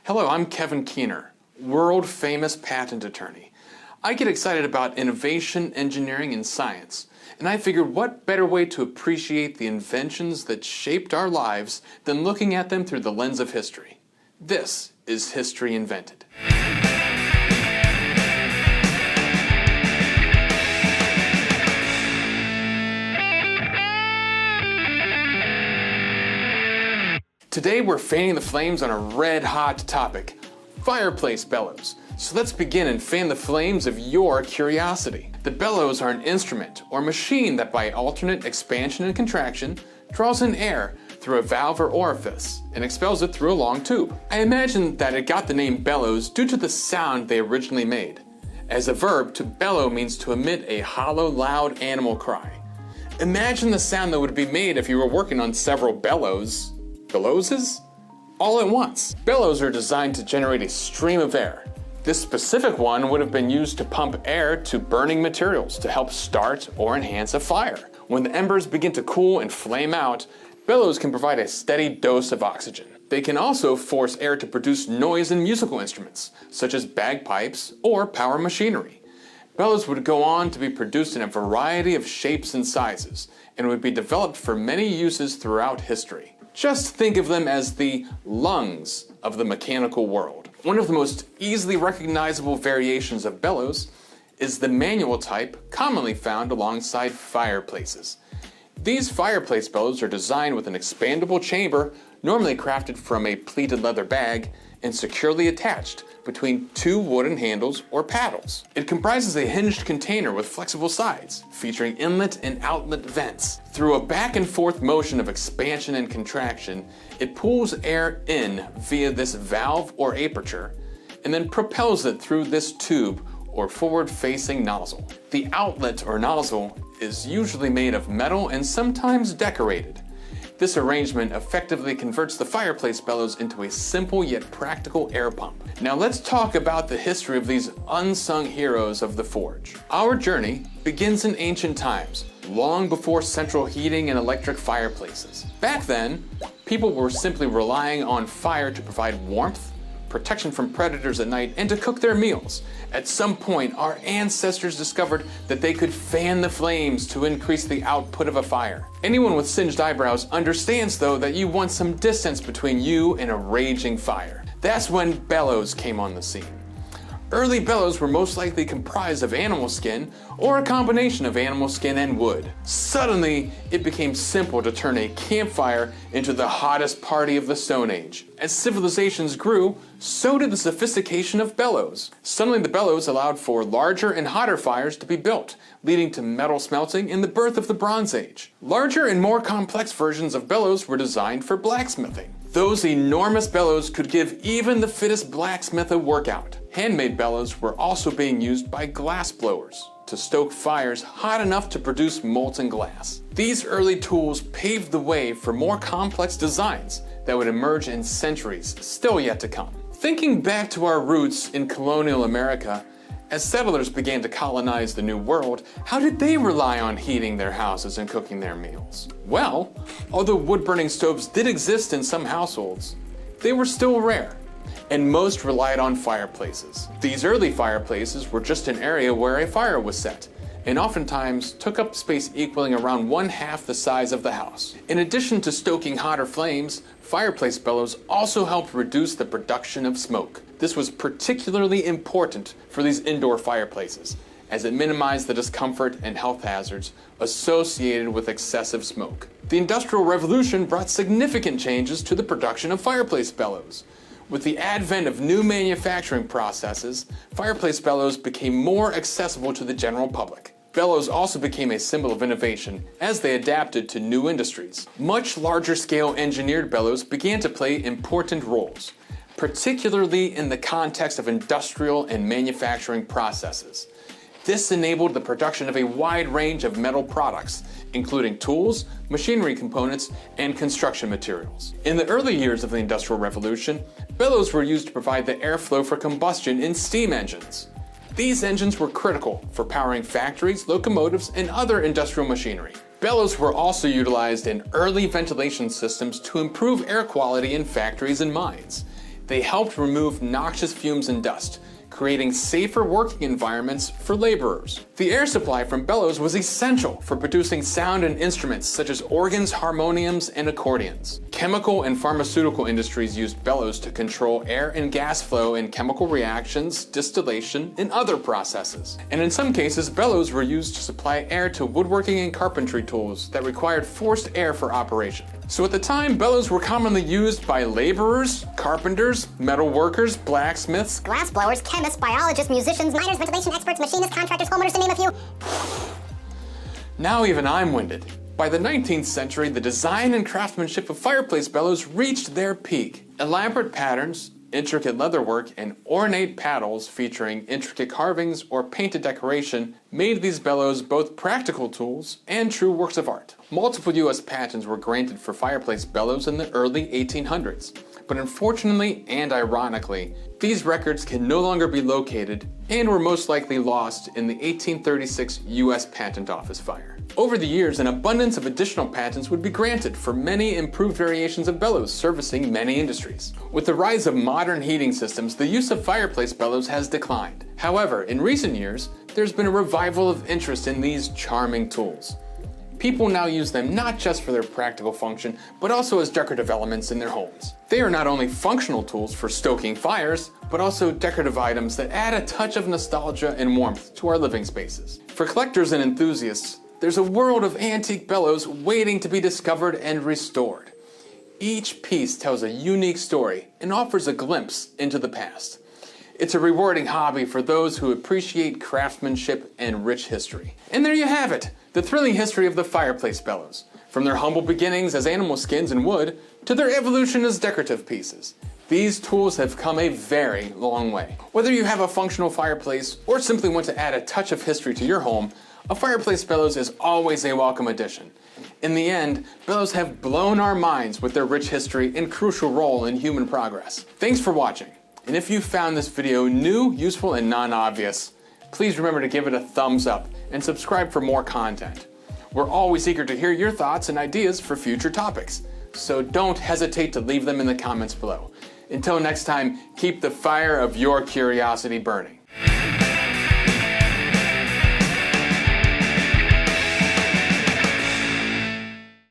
Hello, I'm Kevin Keener, world-famous patent attorney. I get excited about innovation, engineering, and science, and I figured what better way to appreciate the inventions that shaped our lives than looking at them through the lens of history. This is History Invented. Today we're fanning the flames on a red-hot topic, fireplace bellows. So let's begin and fan the flames of your curiosity. The bellows are an instrument or machine that by alternate expansion and contraction draws in air through a valve or orifice and expels it through a long tube. I imagine that it got the name bellows due to the sound they originally made. As a verb, to bellow means to emit a hollow, loud animal cry. Imagine the sound that would be made if you were working on several bellowses all at once. Bellows are designed to generate a stream of air. This specific one would have been used to pump air to burning materials to help start or enhance a fire. When the embers begin to cool and flame out, bellows can provide a steady dose of oxygen. They can also force air to produce noise in musical instruments, such as bagpipes or power machinery. Bellows would go on to be produced in a variety of shapes and sizes, and would be developed for many uses throughout history. Just think of them as the lungs of the mechanical world. One of the most easily recognizable variations of bellows is the manual type commonly found alongside fireplaces. These fireplace bellows are designed with an expandable chamber, normally crafted from a pleated leather bag, and securely attached between two wooden handles or paddles. It comprises a hinged container with flexible sides, featuring inlet and outlet vents. Through a back and forth motion of expansion and contraction, it pulls air in via this valve or aperture, and then propels it through this tube or forward-facing nozzle. The outlet or nozzle is usually made of metal and sometimes decorated. This arrangement effectively converts the fireplace bellows into a simple yet practical air pump. Now let's talk about the history of these unsung heroes of the forge. Our journey begins in ancient times, long before central heating and electric fireplaces. Back then, people were simply relying on fire to provide warmth, protection from predators at night, and to cook their meals. At some point, our ancestors discovered that they could fan the flames to increase the output of a fire. Anyone with singed eyebrows understands, though, that you want some distance between you and a raging fire. That's when bellows came on the scene. Early bellows were most likely comprised of animal skin or a combination of animal skin and wood. Suddenly, it became simple to turn a campfire into the hottest party of the Stone Age. As civilizations grew, so did the sophistication of bellows. Suddenly, the bellows allowed for larger and hotter fires to be built, leading to metal smelting and the birth of the Bronze Age. Larger and more complex versions of bellows were designed for blacksmithing. Those enormous bellows could give even the fittest blacksmith a workout. Handmade bellows were also being used by glass blowers to stoke fires hot enough to produce molten glass. These early tools paved the way for more complex designs that would emerge in centuries still yet to come. Thinking back to our roots in colonial America, as settlers began to colonize the New World, how did they rely on heating their houses and cooking their meals? Well, although wood-burning stoves did exist in some households, they were still rare, and most relied on fireplaces. These early fireplaces were just an area where a fire was set, and oftentimes took up space equaling around 1/2 the size of the house. In addition to stoking hotter flames, fireplace bellows also helped reduce the production of smoke. This was particularly important for these indoor fireplaces, as it minimized the discomfort and health hazards associated with excessive smoke. The Industrial Revolution brought significant changes to the production of fireplace bellows. With the advent of new manufacturing processes, fireplace bellows became more accessible to the general public. Bellows also became a symbol of innovation as they adapted to new industries. Much larger scale engineered bellows began to play important roles, particularly in the context of industrial and manufacturing processes. This enabled the production of a wide range of metal products, including tools, machinery components, and construction materials. In the early years of the Industrial Revolution, bellows were used to provide the airflow for combustion in steam engines. These engines were critical for powering factories, locomotives, and other industrial machinery. Bellows were also utilized in early ventilation systems to improve air quality in factories and mines. They helped remove noxious fumes and dust, creating safer working environments for laborers. The air supply from Bellows was essential for producing sound and instruments such as organs, harmoniums, and accordions. Chemical and pharmaceutical industries used Bellows to control air and gas flow in chemical reactions, distillation, and other processes. And in some cases, Bellows were used to supply air to woodworking and carpentry tools that required forced air for operation. So at the time, bellows were commonly used by laborers, carpenters, metal workers, blacksmiths, glass blowers, chemists, biologists, musicians, miners, ventilation experts, machinists, contractors, homeowners, to name a few. Now even I'm winded. By the 19th century, the design and craftsmanship of fireplace bellows reached their peak. Elaborate patterns, intricate leatherwork, and ornate paddles featuring intricate carvings or painted decoration made these bellows both practical tools and true works of art. Multiple U.S. patents were granted for fireplace bellows in the early 1800s, but unfortunately and ironically, these records can no longer be located and were most likely lost in the 1836 U.S. Patent Office fire. Over the years, an abundance of additional patents would be granted for many improved variations of bellows servicing many industries. With the rise of modern heating systems, the use of fireplace bellows has declined. However, in recent years, there's been a revival of interest in these charming tools. People now use them not just for their practical function, but also as decorative elements in their homes. They are not only functional tools for stoking fires, but also decorative items that add a touch of nostalgia and warmth to our living spaces. For collectors and enthusiasts, there's a world of antique bellows waiting to be discovered and restored. Each piece tells a unique story and offers a glimpse into the past. It's a rewarding hobby for those who appreciate craftsmanship and rich history. And there you have it, the thrilling history of the fireplace bellows, from their humble beginnings as animal skins and wood to their evolution as decorative pieces. These tools have come a very long way. Whether you have a functional fireplace or simply want to add a touch of history to your home, a fireplace bellows is always a welcome addition. In the end, bellows have blown our minds with their rich history and crucial role in human progress. Thanks for watching. And if you found this video new, useful, and non-obvious, please remember to give it a thumbs up and subscribe for more content. We're always eager to hear your thoughts and ideas for future topics, so don't hesitate to leave them in the comments below. Until next time, keep the fire of your curiosity burning.